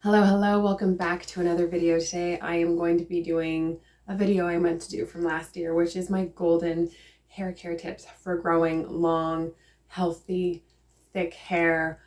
Hello, welcome back to another video. Today I am going to be doing a video I meant to do from last year, which is my golden hair care tips for growing long, healthy, thick hair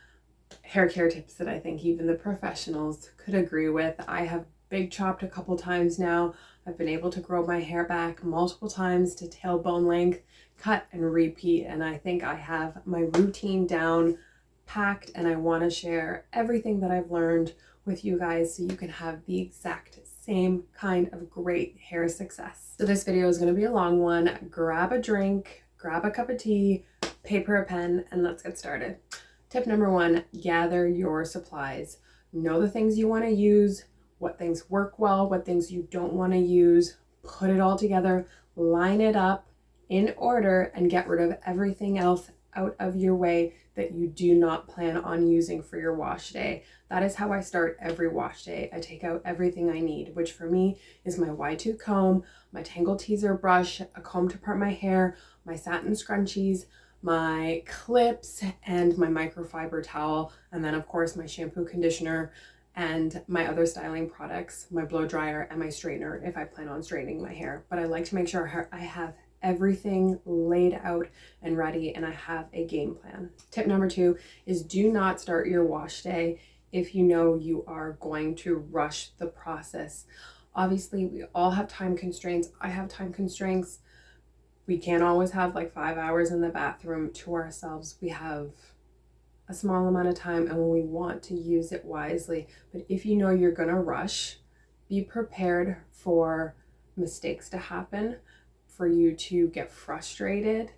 care tips that I think even the professionals could agree with. I have big chopped a couple times now. I've been able to grow my hair back multiple times to tailbone length, cut and repeat, and I think I have my routine down packed, and I want to share everything that I've learned with you guys so you can have the exact same kind of great hair success. So this video is going to be a long one. Grab a drink, grab a cup of tea, paper, a pen, and let's get started. Tip number one, gather your supplies. Know the things you want to use, what things work well, what things you don't want to use. Put it all together, line it up in order, and get rid of everything else out of your way that you do not plan on using for your wash day. That is how I start every wash day. I take out everything I need, which for me is my Y2 comb, my Tangle Teaser brush, a comb to part my hair, my satin scrunchies, my clips, and my microfiber towel, and then of course my shampoo, conditioner, and my other styling products, my blow dryer and my straightener if I plan on straightening my hair. But I like to make sure I have everything laid out and ready, and I have a game plan. Tip number two is do not start your wash day if you know you are going to rush the process. Obviously, we all have time constraints. I have time constraints. We can't always have like 5 hours in the bathroom to ourselves. We have a small amount of time, and we want to use it wisely. But if you know you're gonna rush, be prepared for mistakes to happen, for you to get frustrated,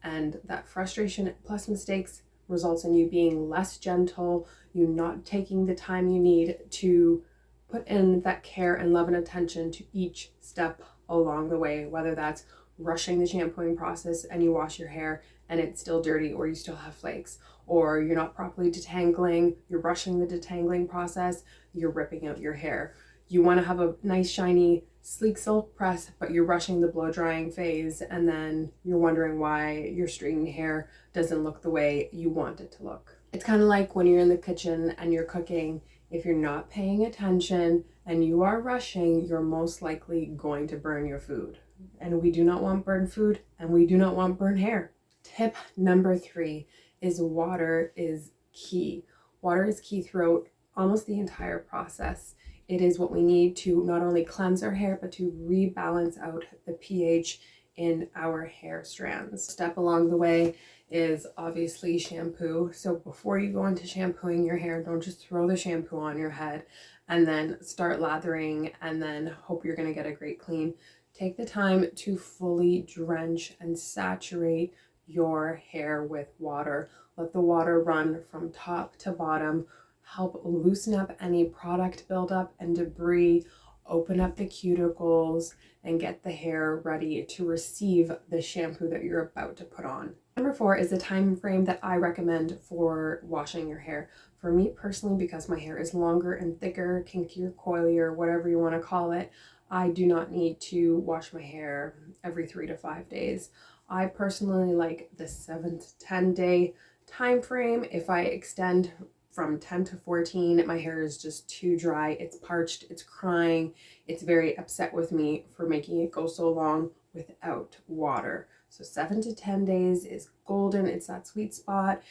and that frustration plus mistakes results in you being less gentle, you not taking the time you need to put in that care and love and attention to each step along the way, whether that's rushing the shampooing process and you wash your hair and it's still dirty or you still have flakes, or you're not properly detangling, you're rushing the detangling process, you're ripping out your hair. You want to have a nice shiny sleek silk press, but you're rushing the blow drying phase, and then you're wondering why your straightened hair doesn't look the way you want it to look. It's kind of like when you're in the kitchen and you're cooking. If you're not paying attention and you are rushing, you're most likely going to burn your food. And we do not want burned food, and we do not want burned hair. Tip number three is water is key. Water is key throughout almost the entire process. It is what we need to not only cleanse our hair, but to rebalance out the pH in our hair strands. Step along the way is obviously shampoo. So before you go into shampooing your hair, don't just throw the shampoo on your head and then start lathering and then hope you're gonna get a great clean. Take the time to fully drench and saturate your hair with water. Let the water run from top to bottom. Help loosen up any product buildup and debris, open up the cuticles, and get the hair ready to receive the shampoo that you're about to put on. Number four is the time frame that I recommend for washing your hair. For me personally, because my hair is longer and thicker, kinkier, coilier, whatever you want to call it, I do not need to wash my hair every 3 to 5 days. I personally like the 7 to 10 day time frame. If I extend from 10 to 14, my hair is just too dry. It's parched, it's crying, it's very upset with me for making it go so long without water. So 7 to 10 days is golden. It's that sweet spot.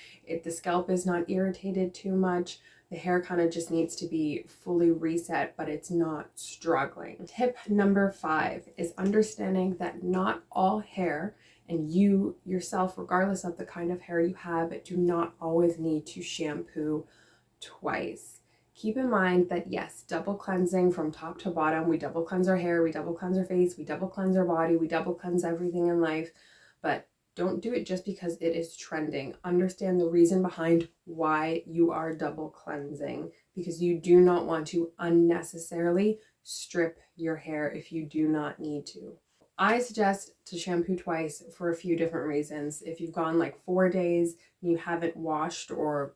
The scalp is not irritated too much. The hair kind of just needs to be fully reset, but it's not struggling. Tip number five is understanding that not all hair, and you yourself, regardless of the kind of hair you have, do not always need to shampoo twice. Keep in mind that yes, double cleansing from top to bottom. We double cleanse our hair, we double cleanse our face, we double cleanse our body, we double cleanse everything in life, but don't do it just because it is trending. Understand the reason behind why you are double cleansing, because you do not want to unnecessarily strip your hair if you do not need to. I suggest to shampoo twice for a few different reasons. If you've gone like 4 days and you haven't washed or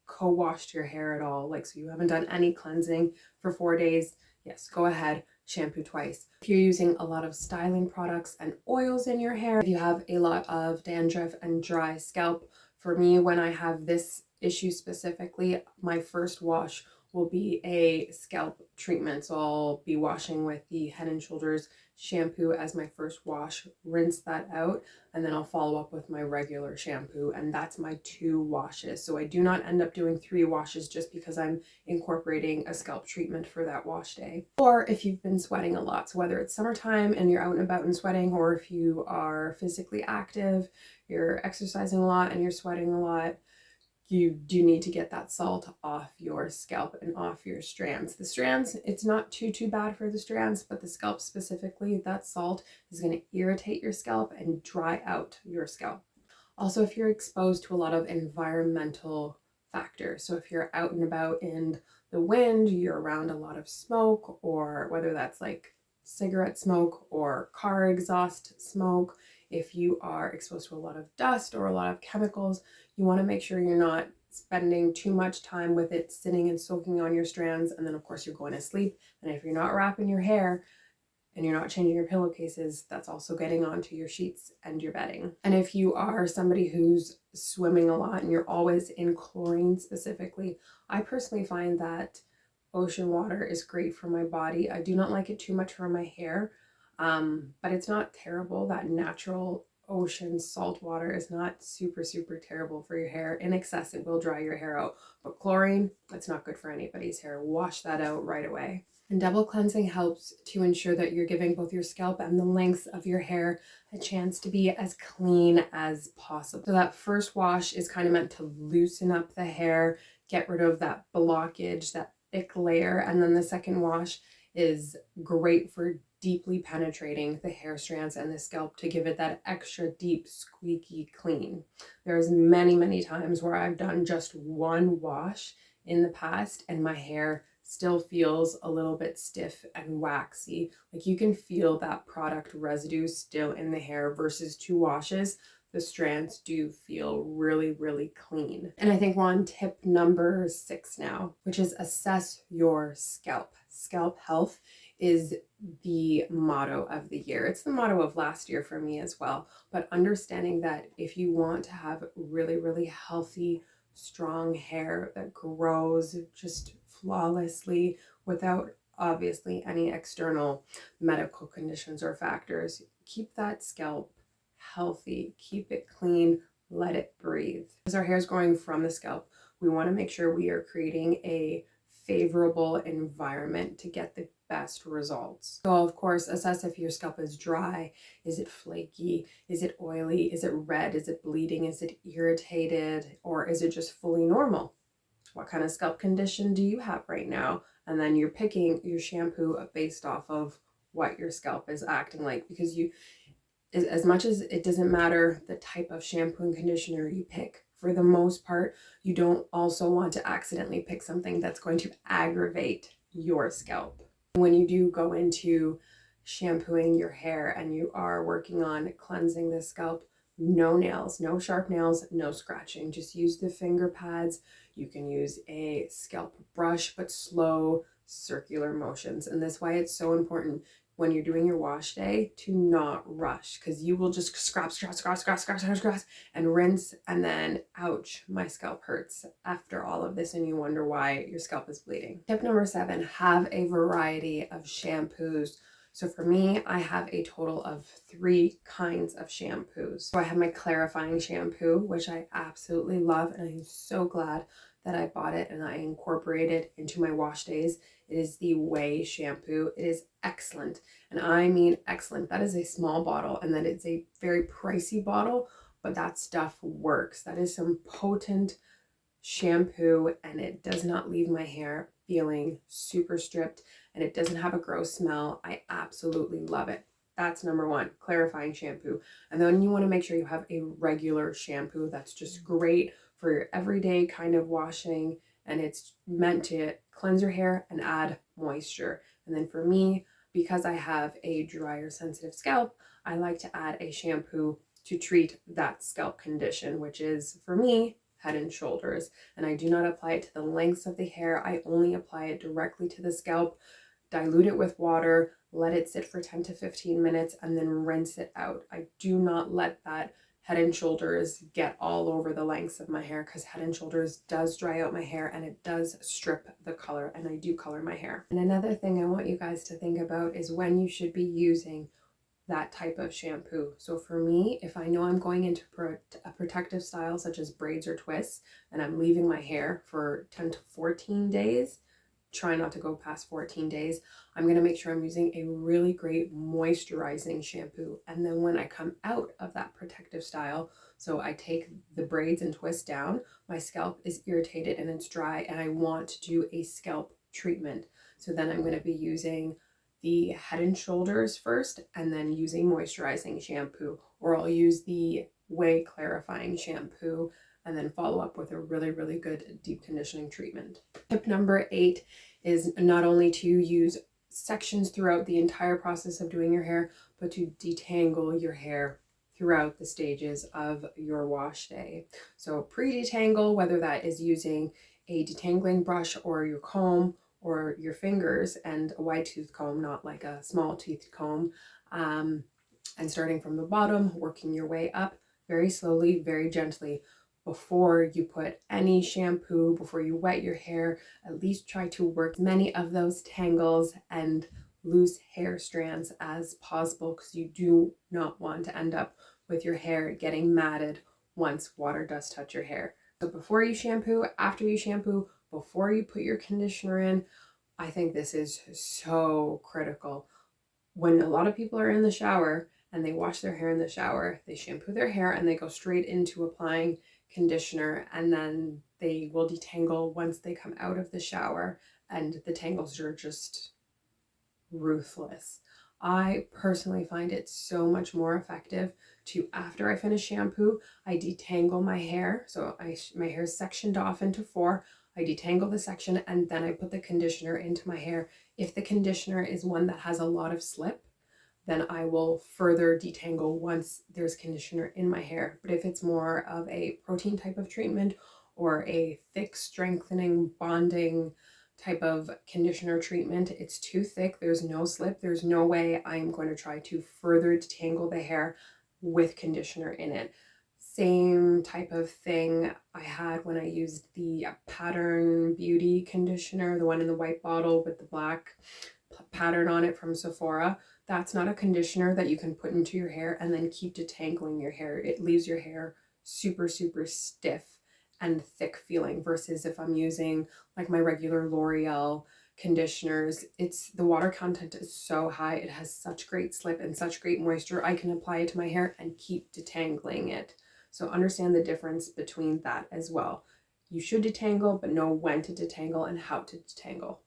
co-washed your hair at all, like so you haven't done any cleansing for 4 days, yes, go ahead, shampoo twice. If you're using a lot of styling products and oils in your hair, if you have a lot of dandruff and dry scalp, for me, when I have this issue specifically, my first wash will be a scalp treatment. So I'll be washing with the Head and Shoulders shampoo as my first wash, rinse that out, and then I'll follow up with my regular shampoo, and that's my 2 washes. So I do not end up doing 3 washes just because I'm incorporating a scalp treatment for that wash day. Or if you've been sweating a lot, so whether it's summertime and you're out and about and sweating, or if you are physically active, you're exercising a lot and you're sweating a lot, you do need to get that salt off your scalp and off your strands. The strands, it's not too bad for the strands, but the scalp specifically, that salt is going to irritate your scalp and dry out your scalp. Also, if you're exposed to a lot of environmental factors, so if you're out and about in the wind, you're around a lot of smoke, or whether that's like cigarette smoke or car exhaust smoke, if you are exposed to a lot of dust or a lot of chemicals, you want to make sure you're not spending too much time with it sitting and soaking on your strands, and then of course you're going to sleep. And if you're not wrapping your hair and you're not changing your pillowcases, that's also getting onto your sheets and your bedding. And if you are somebody who's swimming a lot and you're always in chlorine specifically, I personally find that ocean water is great for my body. I do not like it too much for my hair, but it's not terrible. That natural ocean salt water is not super terrible for your hair. In excess, it will dry your hair out, but chlorine, it's not good for anybody's hair. Wash that out right away. And double cleansing helps to ensure that you're giving both your scalp and the length of your hair a chance to be as clean as possible. So that first wash is kind of meant to loosen up the hair, get rid of that blockage, that thick layer, and then the second wash is great for deeply penetrating the hair strands and the scalp to give it that extra deep, squeaky clean. There's many times where I've done just one wash in the past and my hair still feels a little bit stiff and waxy. Like you can feel that product residue still in the hair versus 2 washes. The strands do feel really clean. And I think we're on tip number 6 now, which is assess your scalp. Scalp health is the motto of the year. It's the motto of last year for me as well. But understanding that if you want to have really healthy, strong hair that grows just flawlessly without obviously any external medical conditions or factors, keep that scalp healthy, keep it clean, let it breathe. As our hair is growing from the scalp, we want to make sure we are creating a favorable environment to get the best results. So of course, assess if your scalp is dry. Is it flaky? Is it oily? Is it red? Is it bleeding? Is it irritated? Or is it just fully normal? What kind of scalp condition do you have right now? And then you're picking your shampoo based off of what your scalp is acting like, because you, as much as it doesn't matter the type of shampoo and conditioner you pick, for the most part, you don't also want to accidentally pick something that's going to aggravate your scalp. When you do go into shampooing your hair and you are working on cleansing the scalp, no nails, no sharp nails, no scratching. Just use the finger pads. You can use a scalp brush, but slow circular motions. And that's why it's so important when you're doing your wash day to not rush, because you will just scrap and rinse, and then ouch, my scalp hurts after all of this and you wonder why your scalp is bleeding. Tip number 7, have a variety of shampoos. So for me, I have a total of 3 kinds of shampoos. So I have my clarifying shampoo, which I absolutely love, and I'm so glad that I bought it and I incorporated it into my wash days. It is the Way shampoo. It is excellent, and I mean excellent. That is a small bottle, and then it's a very pricey bottle, but that stuff works. That is some potent shampoo, and it does not leave my hair feeling super stripped, and it doesn't have a gross smell. I absolutely love it. That's number 1, clarifying shampoo. And then you want to make sure you have a regular shampoo that's just great for your everyday kind of washing, and it's meant to cleanse your hair and add moisture. And then for me, because I have a drier sensitive scalp, I like to add a shampoo to treat that scalp condition, which is for me Head and Shoulders. And I do not apply it to the lengths of the hair. I only apply it directly to the scalp, dilute it with water, let it sit for 10 to 15 minutes, and then rinse it out. I do not let that Head and Shoulders get all over the lengths of my hair, because Head and Shoulders does dry out my hair and it does strip the color, and I do color my hair. And another thing I want you guys to think about is when you should be using that type of shampoo. So for me, if I know I'm going into a protective style such as braids or twists, and I'm leaving my hair for 10 to 14 days, try not to go past 14 days, I'm going to make sure I'm using a really great moisturizing shampoo. And then when I come out of that protective style, so I take the braids and twist down, my scalp is irritated and it's dry, and I want to do a scalp treatment. So then I'm going to be using the Head and Shoulders first, and then using moisturizing shampoo, or I'll use the Way Clarifying shampoo and then follow up with a really, really good deep conditioning treatment. Tip number 8 is not only to use sections throughout the entire process of doing your hair, but to detangle your hair throughout the stages of your wash day. So pre-detangle, whether that is using a detangling brush or your comb or your fingers and a wide tooth comb, not like a small tooth comb, and starting from the bottom, working your way up very slowly, very gently. Before you put any shampoo, before you wet your hair, at least try to work many of those tangles and loose hair strands as possible, because you do not want to end up with your hair getting matted once water does touch your hair. So before you shampoo, after you shampoo, before you put your conditioner in, I think this is so critical. When a lot of people are in the shower and they wash their hair in the shower, they shampoo their hair and they go straight into applying conditioner, and then they will detangle once they come out of the shower, and the tangles are just ruthless. I personally find it so much more effective to, after I finish shampoo, I detangle my hair. So my hair is sectioned off into 4. I detangle the section and then I put the conditioner into my hair. If the conditioner is one that has a lot of slip, then I will further detangle once there's conditioner in my hair. But if it's more of a protein type of treatment or a thick strengthening bonding type of conditioner treatment, it's too thick, there's no slip, there's no way I'm going to try to further detangle the hair with conditioner in it. Same type of thing I had when I used the Pattern Beauty conditioner, the one in the white bottle with the black pattern on it from Sephora. That's not a conditioner that you can put into your hair and then keep detangling your hair. It leaves your hair super, super stiff and thick feeling, versus if I'm using like my regular L'Oreal conditioners, the water content is so high, it has such great slip and such great moisture, I can apply it to my hair and keep detangling it. So understand the difference between that as well. You should detangle, but know when to detangle and how to detangle.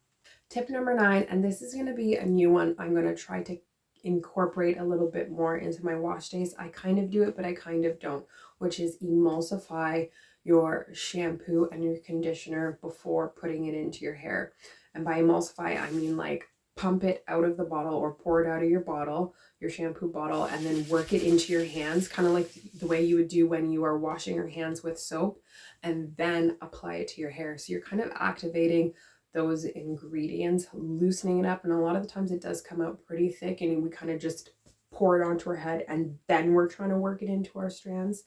Tip number 9, and this is going to be a new one I'm going to try to incorporate a little bit more into my wash days. I kind of do it, but I kind of don't, which is emulsify your shampoo and your conditioner before putting it into your hair. And by emulsify, I mean like pump it out of the bottle or pour it out of your bottle, your shampoo bottle, and then work it into your hands, kind of like the way you would do when you are washing your hands with soap, and then apply it to your hair. So you're kind of activating those ingredients, loosening it up, and a lot of the times it does come out pretty thick and we kind of just pour it onto our head and then we're trying to work it into our strands.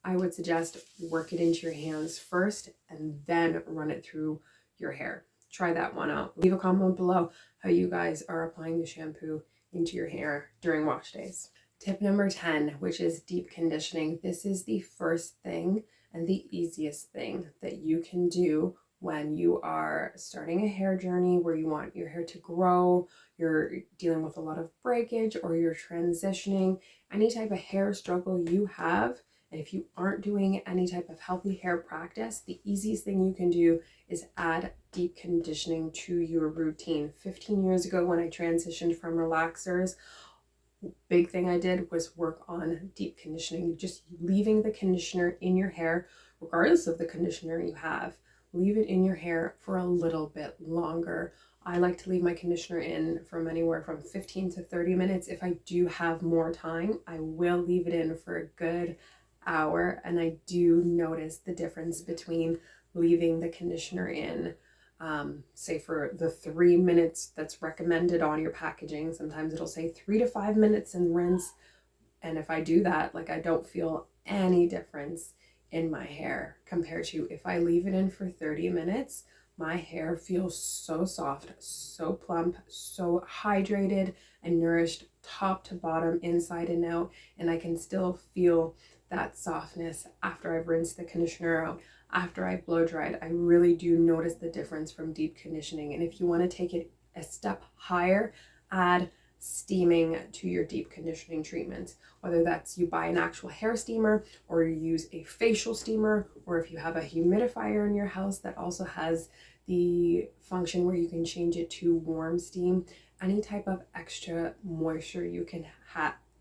I would suggest work it into your hands first and then run it through your hair. Try that one out. Leave a comment below how you guys are applying the shampoo into your hair during wash days. Tip number 10, which is deep conditioning. This is the first thing and the easiest thing that you can do when you are starting a hair journey where you want your hair to grow, you're dealing with a lot of breakage, or you're transitioning, any type of hair struggle you have. And if you aren't doing any type of healthy hair practice, the easiest thing you can do is add deep conditioning to your routine. 15 years ago when I transitioned from relaxers, big thing I did was work on deep conditioning, just leaving the conditioner in your hair, regardless of the conditioner you have. Leave it in your hair for a little bit longer. I like to leave my conditioner in from anywhere from 15 to 30 minutes. If I do have more time, I will leave it in for a good hour. And I do notice the difference between leaving the conditioner in, say for the 3 minutes that's recommended on your packaging. Sometimes it'll say 3 to 5 minutes and rinse, And if I do that, like, I don't feel any difference in my hair compared to if I leave it in for 30 minutes. My hair feels so soft, so plump, so hydrated and nourished top to bottom, inside and out. And I can still feel that softness after I've rinsed the conditioner out, after I blow dried. I really do notice the difference from deep conditioning. And if you want to take it a step higher, add steaming to your deep conditioning treatments, whether that's you buy an actual hair steamer or you use a facial steamer, or if you have a humidifier in your house that also has the function where you can change it to warm steam. Any type of extra moisture you can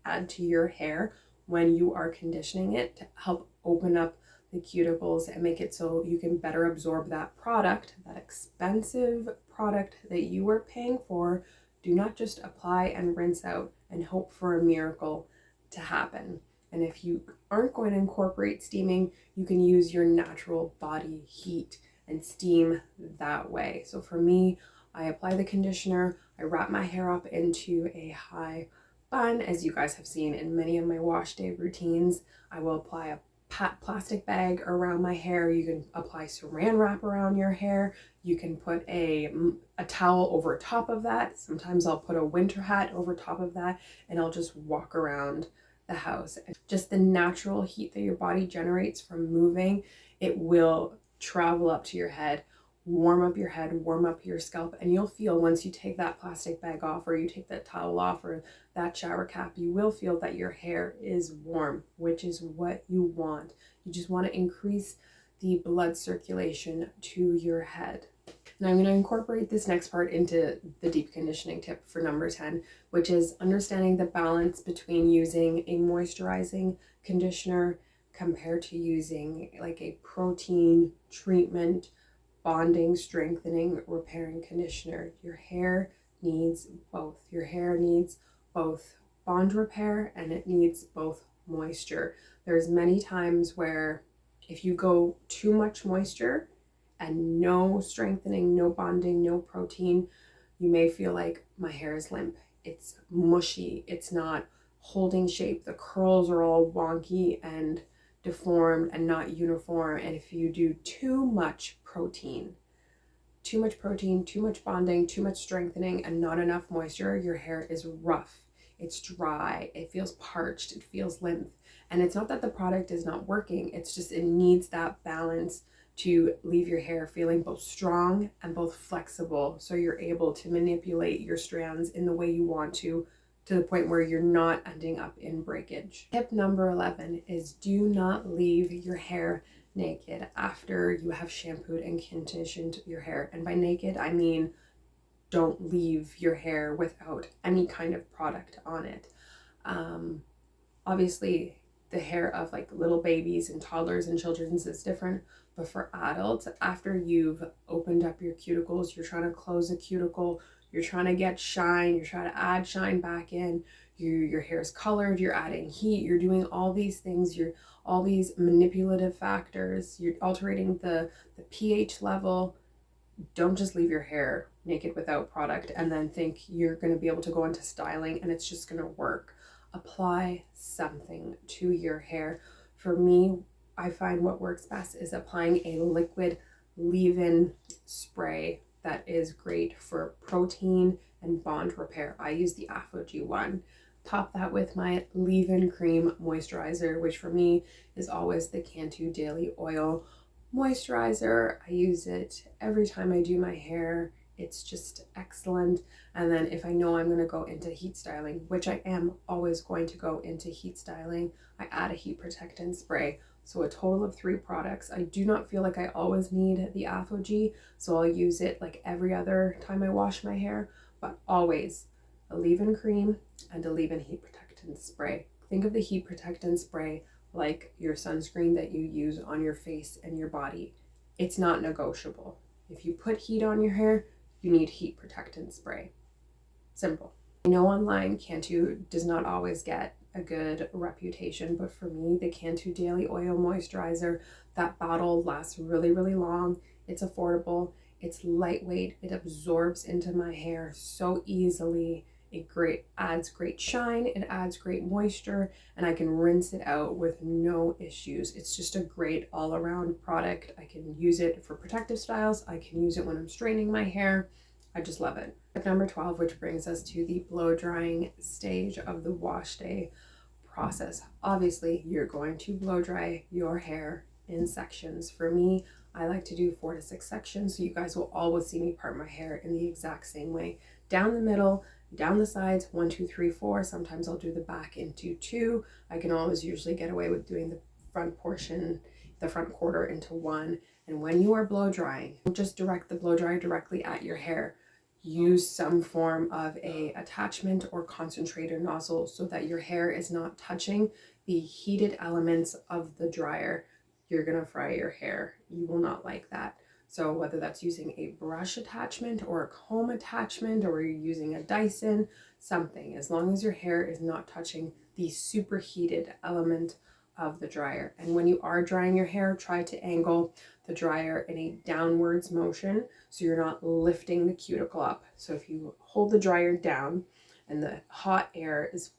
add to your hair when you are conditioning it to help open up the cuticles and make it so you can better absorb that product, that expensive product that you are paying for. Do not just apply and rinse out and hope for a miracle to happen. And if you aren't going to incorporate steaming, you can use your natural body heat and steam that way. So for me, I apply the conditioner, I wrap my hair up into a high bun, as you guys have seen in many of my wash day routines. I will apply a plastic bag around my hair. You can apply saran wrap around your hair. You can put a towel over top of that. Sometimes I'll put a winter hat over top of that, and I'll just walk around the house. Just the natural heat that your body generates from moving, it will travel up to your head, warm up your head, warm up your scalp, and you'll feel once you take that plastic bag off, or you take that towel off, or that shower cap, you will feel that your hair is warm, which is what you want. You just want to increase the blood circulation to your head. Now I'm going to incorporate this next part into the deep conditioning tip for number 10, which is understanding the balance between using a moisturizing conditioner compared to using like a protein treatment, bonding, strengthening, repairing conditioner. Your hair needs both. Your hair needs both bond repair and it needs both moisture. There's many times where if you go too much moisture and no strengthening, no bonding, no protein, you may feel like my hair is limp. It's mushy. It's not holding shape. The curls are all wonky and deformed and not uniform. And if you do too much protein, too much bonding, too much strengthening, and not enough moisture, your hair is rough. It's dry. It feels parched. It feels limp. And it's not that the product is not working. It's just it needs that balance to leave your hair feeling both strong and both flexible, so you're able to manipulate your strands in the way you want to the point where you're not ending up in breakage. Tip number 11 is do not leave your hair naked after you have shampooed and conditioned your hair. And by naked, I mean don't leave your hair without any kind of product on it. Obviously, the hair of like little babies and toddlers and children's is different, but for adults, after you've opened up your cuticles, you're trying to close a cuticle, you're trying to get shine, you're trying to add shine back in, your hair is colored, you're adding heat, you're doing all these things, you're all these manipulative factors, you're altering the pH level. Don't just leave your hair naked without product and then think you're going to be able to go into styling and it's just going to work. Apply something to your hair. For me, I find what works best is applying a liquid leave-in spray that is great for protein and bond repair. I use the Afo one. Top that with my leave-in cream moisturizer, which for me is always the Cantu Daily Oil moisturizer. I use it every time I do my hair. It's just excellent. And then if I know I'm going to go into heat styling, which I am always going to go into heat styling, I add a heat protectant spray. So a total of 3 products. I do not feel like I always need the Afo, so I'll use it like every other time I wash my hair, but always a leave-in cream and a leave-in heat protectant spray. Think of the heat protectant spray like your sunscreen that you use on your face and your body. It's not negotiable. If you put heat on your hair, you need heat protectant spray. Simple. I know online Cantu does not always get a good reputation, but for me, the Cantu Daily Oil Moisturizer, that bottle lasts really, really long. It's affordable. It's lightweight. It absorbs into my hair so easily. adds great shine, it adds great moisture, and I can rinse it out with no issues. It's just a great all-around product. I can use it for protective styles. I can use it when I'm straightening my hair. I just love it. Tip number 12, which brings us to the blow drying stage of the wash day process. Obviously, you're going to blow dry your hair in sections. For me, I like to do 4 to 6 sections, so you guys will always see me part my hair in the exact same way. Down the middle, down the sides, 1, 2, 3, 4. Sometimes I'll do the back into 2. I can always usually get away with doing the front portion, the front quarter into 1. And when you are blow drying, don't just direct the blow dryer directly at your hair. Use some form of a attachment or concentrator nozzle so that your hair is not touching the heated elements of the dryer. You're gonna fry your hair. You will not like that. So whether that's using a brush attachment or a comb attachment, or you're using a Dyson, something, as long as your hair is not touching the superheated element of the dryer. And when you are drying your hair, try to angle the dryer in a downwards motion so you're not lifting the cuticle up. So if you hold the dryer down and the hot air is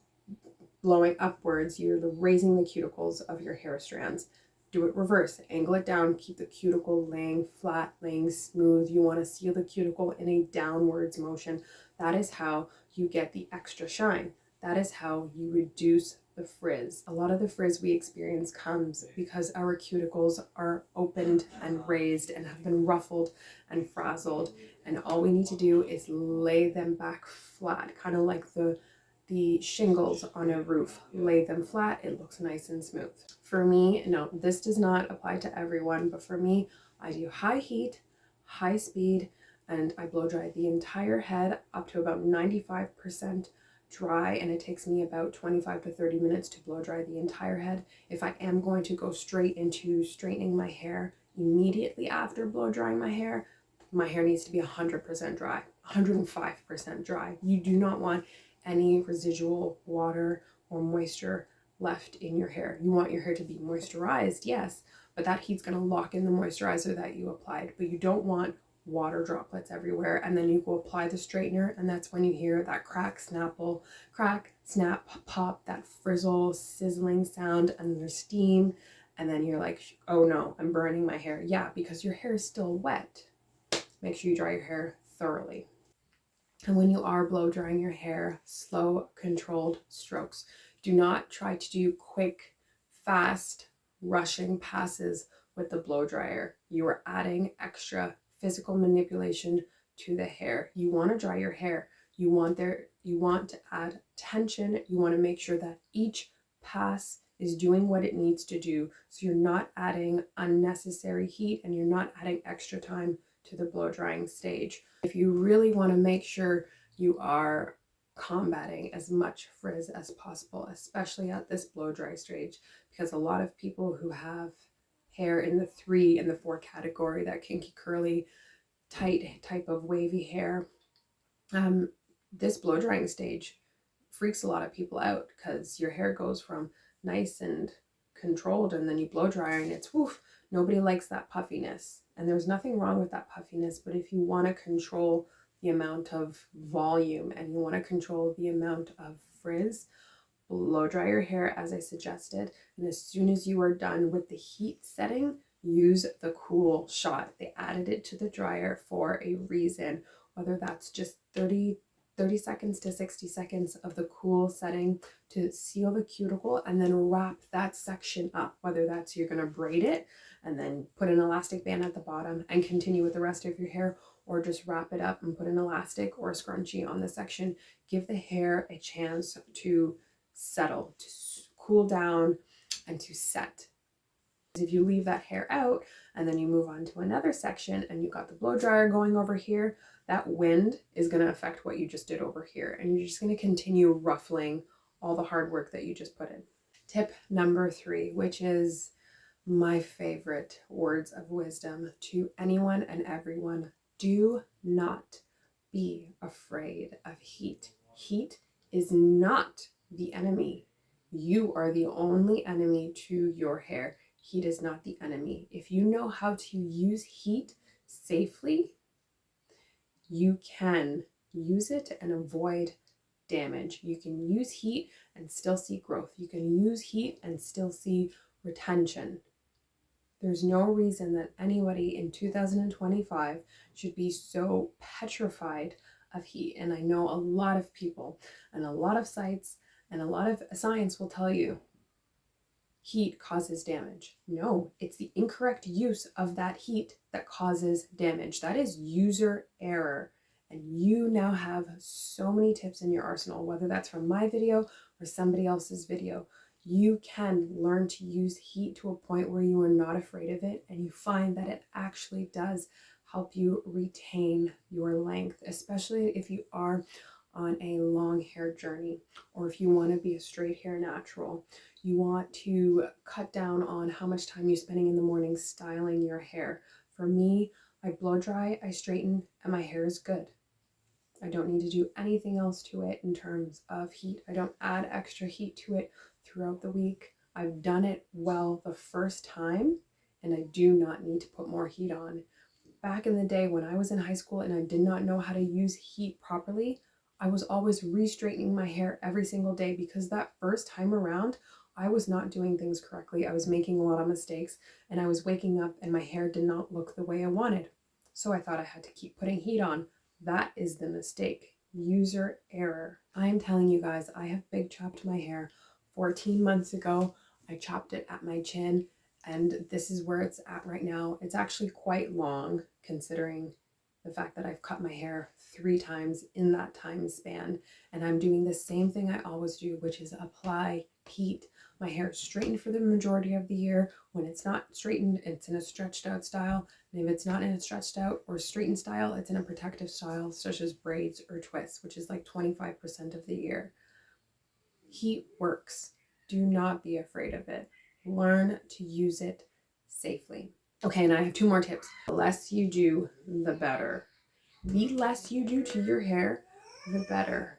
blowing upwards, you're raising the cuticles of your hair strands. Do it reverse, angle it down, keep the cuticle laying flat, laying smooth. You want to seal the cuticle in a downwards motion. That is how you get the extra shine. That is how you reduce the frizz. A lot of the frizz we experience comes because our cuticles are opened and raised and have been ruffled and frazzled. And all we need to do is lay them back flat, kind of like the shingles on a roof. Lay them flat, it looks nice and smooth. For me, no, this does not apply to everyone, but for me, I do high heat, high speed, and I blow dry the entire head up to about 95% dry, and it takes me about 25 to 30 minutes to blow dry the entire head. If I am going to go straight into straightening my hair immediately after blow drying my hair needs to be 100% dry, 105% dry. You do not want any residual water or moisture left in your hair. You want your hair to be moisturized, yes, but that heat's going to lock in the moisturizer that you applied. But you don't want water droplets everywhere, and then you go apply the straightener, and that's when you hear that crack, snap, pop, that frizzle, sizzling sound, and there's steam, and then you're like, oh no, I'm burning my hair. Yeah, because your hair is still wet. Make sure you dry your hair thoroughly. And when you are blow drying your hair, slow, controlled strokes. Do not try to do quick, fast, rushing passes with the blow dryer. You are adding extra physical manipulation to the hair. You want to dry your hair. You want to add tension. You want to make sure that each pass is doing what it needs to do. So you're not adding unnecessary heat and you're not adding extra time to the blow drying stage. If you really want to make sure you are combating as much frizz as possible, especially at this blow dry stage, because a lot of people who have hair in the 3 and the 4 category, that kinky, curly, tight type of wavy hair, this blow drying stage freaks a lot of people out because your hair goes from nice and controlled and then you blow dry and it's woof. Nobody likes that puffiness, and there's nothing wrong with that puffiness, but if you want to control the amount of volume and you want to control the amount of frizz, blow dry your hair as I suggested, and as soon as you are done with the heat setting, use the cool shot. They added it to the dryer for a reason, whether that's just 30 seconds to 60 seconds of the cool setting to seal the cuticle, and then wrap that section up, whether that's you're going to braid it and then put an elastic band at the bottom and continue with the rest of your hair, or just wrap it up and put an elastic or a scrunchie on the section. Give the hair a chance to settle, to cool down, and to set. If you leave that hair out and then you move on to another section and you got the blow dryer going over here, that wind is going to affect what you just did over here, and you're just going to continue ruffling all the hard work that you just put in. Tip number 3, which is my favorite words of wisdom to anyone and everyone: do not be afraid of heat. Heat is not the enemy. You are the only enemy to your hair. Heat is not the enemy. If you know how to use heat safely, you can use it and avoid damage. You can use heat and still see growth. You can use heat and still see retention. There's no reason that anybody in 2025 should be so petrified of heat. And I know a lot of people and a lot of sites and a lot of science will tell you heat causes damage. No, it's the incorrect use of that heat that causes damage. That is user error. And you now have so many tips in your arsenal, whether that's from my video or somebody else's video. You can learn to use heat to a point where you are not afraid of it, and you find that it actually does help you retain your length, especially if you are on a long hair journey, or if you want to be a straight hair natural. You want to cut down on how much time you're spending in the morning styling your hair. For me, I blow dry, I straighten, and my hair is good. I don't need to do anything else to it in terms of heat. I don't add extra heat to it throughout the week. I've done it well the first time, and I do not need to put more heat on. Back in the day when I was in high school and I did not know how to use heat properly, I was always re-straightening my hair every single day, because that first time around, I was not doing things correctly. I was making a lot of mistakes, and I was waking up and my hair did not look the way I wanted. So I thought I had to keep putting heat on. That is the mistake. User error. I am telling you guys, I have big chopped my hair 14 months ago. I chopped it at my chin, and this is where it's at right now. It's actually quite long considering the fact that I've cut my hair 3 times in that time span, and I'm doing the same thing I always do, which is apply heat. My hair is straightened for the majority of the year. When it's not straightened, it's in a stretched out style. And if it's not in a stretched out or straightened style, it's in a protective style, such as braids or twists, which is like 25% of the year. Heat works. Do not be afraid of it. Learn to use it safely. Okay, and I have 2 more tips. The less you do, the better. The less you do to your hair, the better.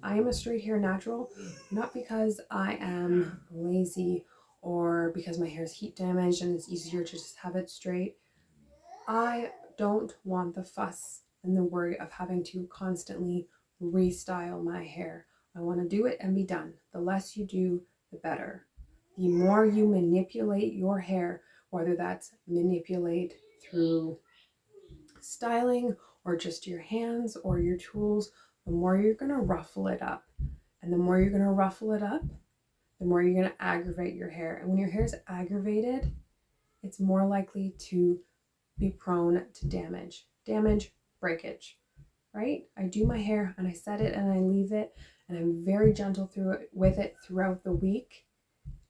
I am a straight hair natural, not because I am lazy or because my hair is heat damaged and it's easier to just have it straight. I don't want the fuss and the worry of having to constantly restyle my hair. I want to do it and be done. The less you do, the better. The more you manipulate your hair, whether that's manipulate through styling or just your hands or your tools, the more you're going to ruffle it up. And the more you're going to ruffle it up, the more you're going to aggravate your hair. And when your hair is aggravated, it's more likely to be prone to damage, breakage, right? I do my hair and I set it and I leave it, and I'm very gentle with it throughout the week.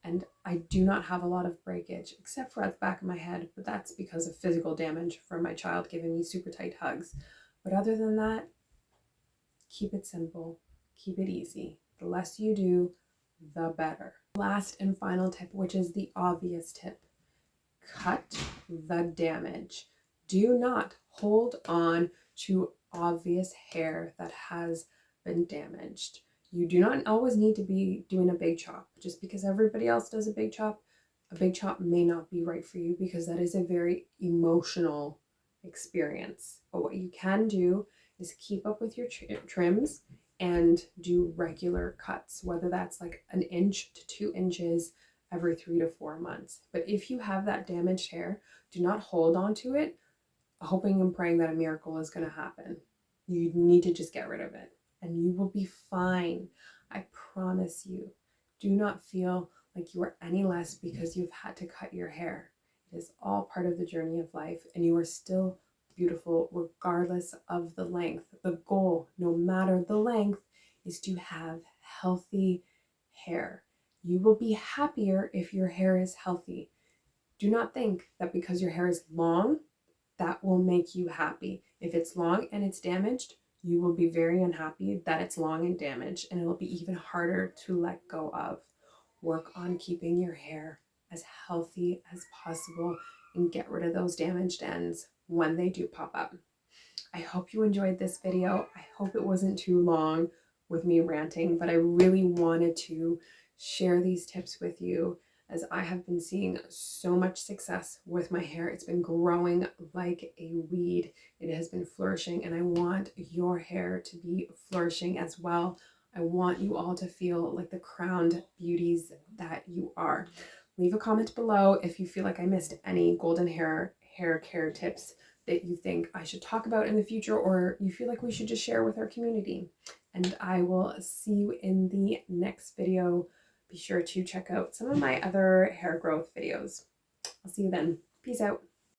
And I do not have a lot of breakage, except for at the back of my head, but that's because of physical damage from my child giving me super tight hugs. But other than that, keep it simple, keep it easy. The less you do, the better. Last and final tip, which is the obvious tip: cut the damage. Do not hold on to obvious hair that has been damaged. You do not always need to be doing a big chop. Just because everybody else does a big chop may not be right for you, because that is a very emotional experience. But what you can do is keep up with your trims and do regular cuts, whether that's like 1 inch to 2 inches every 3 to 4 months. But if you have that damaged hair, do not hold on to it hoping and praying that a miracle is going to happen. You need to just get rid of it and you will be fine. I promise you. Do not feel like you are any less because you've had to cut your hair. It is all part of the journey of life, and you are still beautiful regardless of the length. The goal, no matter the length, is to have healthy hair. You will be happier if your hair is healthy. Do not think that because your hair is long, that will make you happy. If it's long and it's damaged, you will be very unhappy that it's long and damaged, and it'll be even harder to let go of. Work on keeping your hair as healthy as possible and get rid of those damaged ends when they do pop up. I hope you enjoyed this video. I hope it wasn't too long with me ranting, but I really wanted to share these tips with you, as I have been seeing so much success with my hair. It's been growing like a weed. It has been flourishing, and I want your hair to be flourishing as well. I want you all to feel like the crowned beauties that you are. Leave a comment below if you feel like I missed any golden hair care tips that you think I should talk about in the future, or you feel like we should just share with our community. And I will see you in the next video. Be sure to check out some of my other hair growth videos. I'll see you then. Peace out.